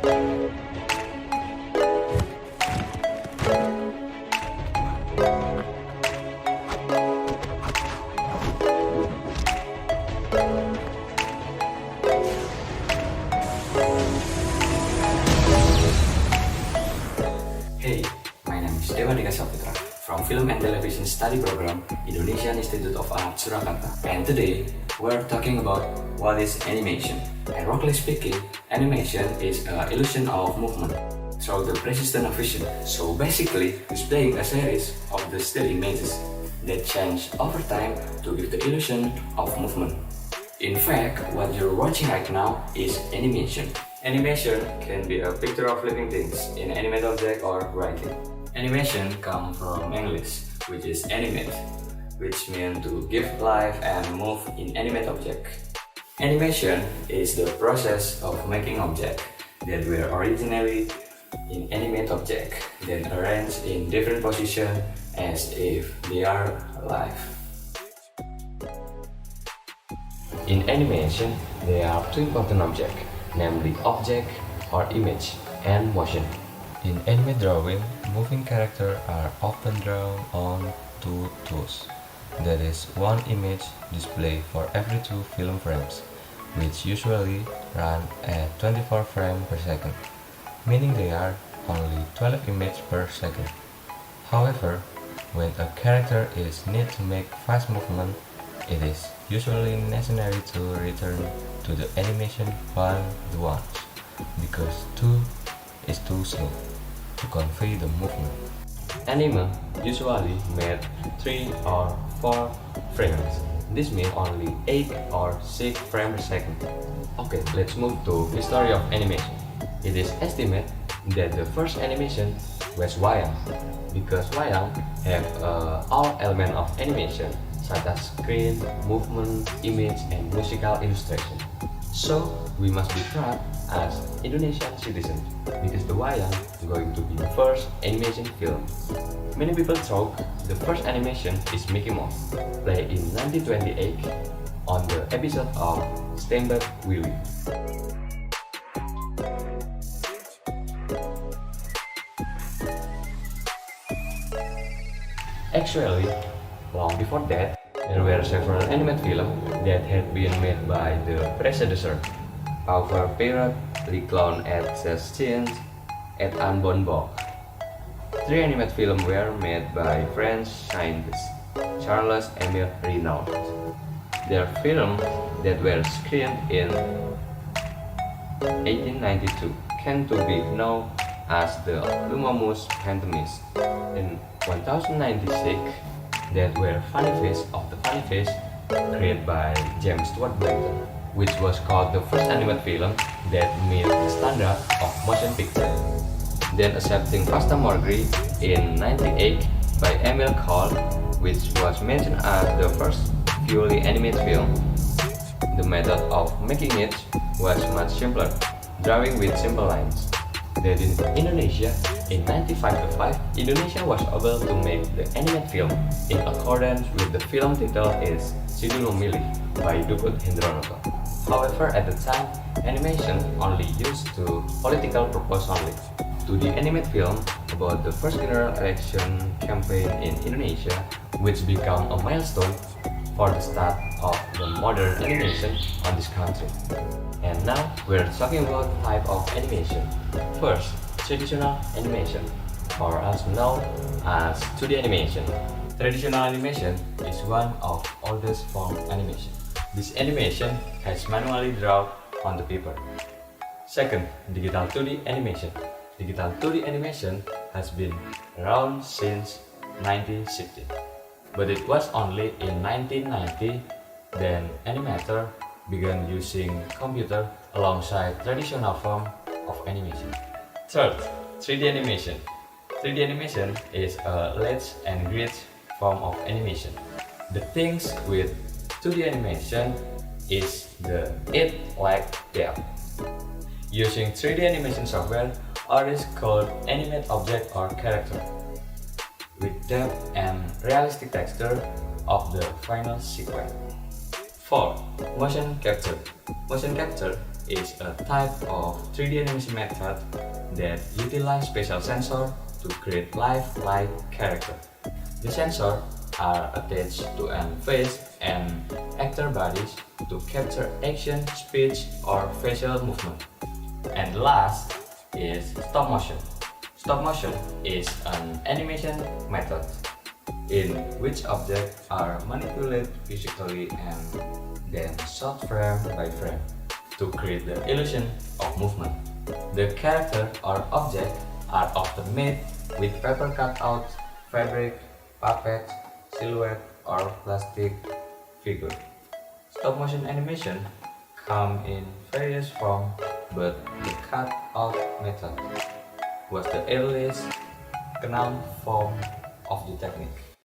Hey, my name is Dewa Dika Saputra from Film and Television Study Program, Indonesian Institute of Art, Surakarta. And today, we're talking about what is animation. And roughly speaking, animation is an illusion of movement through the precision of vision. So basically, displaying a series of the still images that change over time to give the illusion of movement. In fact, what you're watching right now is animation. Animation can be a picture of living things in animate object or writing. Animation comes from English, which is animate, which means to give life and move in animate object. Animation is the process of making objects that were originally in animate object, then arranged in different positions as if they are alive. In animation, there are two important objects, namely object or image and motion. In anime drawing, moving characters are often drawn on two tools. That is one image display for every 2 film frames, which usually run at 24 frames per second, meaning there are only 12 images per second. However, when a character is need to make fast movement, it is usually necessary to return to the animation once, because 2 is too slow to convey the movement. Anime usually made 3 or 4 frames. This means only 8 or 6 frames per second. Okay, let's move to history of animation. It is estimated that the first animation was wayang, because wayang have all elements of animation such as screen, movement, image, and musical illustration. So we must be proud as Indonesian citizens because the wayang is going to be the first animation film. Many people thought the first animation is Mickey Mouse, played in 1928 on the episode of Steamboat Willie. Actually, long before that, there were several animated films that had been made by the predecessor. Our period reckoned at 16 at Unbound. 3 animated films were made by French scientist Charles Emile Renaud. Their films that were screened in 1892 came to be known as the Lumamus Pantomimes. In 1096, that were Funny Face of the Funny Face, created by James Stewart Blackton, which was called the first animated film that met the standard of motion picture. Then accepting Fasta Morgri in 1998 by Emile Cole, which was mentioned as the first purely animated film. The method of making it was much simpler, drawing with simple lines. Then in Indonesia, in 1955, Indonesia was able to make the animated film in accordance with the film title is Sidul Memilih by Dukut Hendronoto. However, at the time, animation only used to political purpose only. To the animated film about the first general election campaign in Indonesia, which became a milestone for the start of the modern animation on this country. And now we're talking about type of animation. First, traditional animation, or also known as 2D animation. Traditional animation is one of oldest form animation. This animation has manually drawn on the paper. Second, digital 2D animation. Digital 2D animation has been around since 1960, but it was only in 1990 then animator began using computer alongside traditional form of animation. Third, 3D animation. 3D animation is a let's and grid form of animation. The things with 2D animation is the it like that. Using 3D animation software, artists could animate object or character with depth and realistic texture of the final sequence. 4. Motion capture. Motion capture is a type of 3D animation method that utilizes spatial sensor to create lifelike character. The sensors are attached to a face and actor bodies to capture action, speech, or facial movement. And last is stop motion. Stop motion is an animation method in which objects are manipulated physically and then shot frame by frame to create the illusion of movement. The character or object are often made with paper cutout, fabric, puppet, silhouette, or plastic figure. Stop motion animation come in various forms, but the cut-out method was the earliest known form of the technique.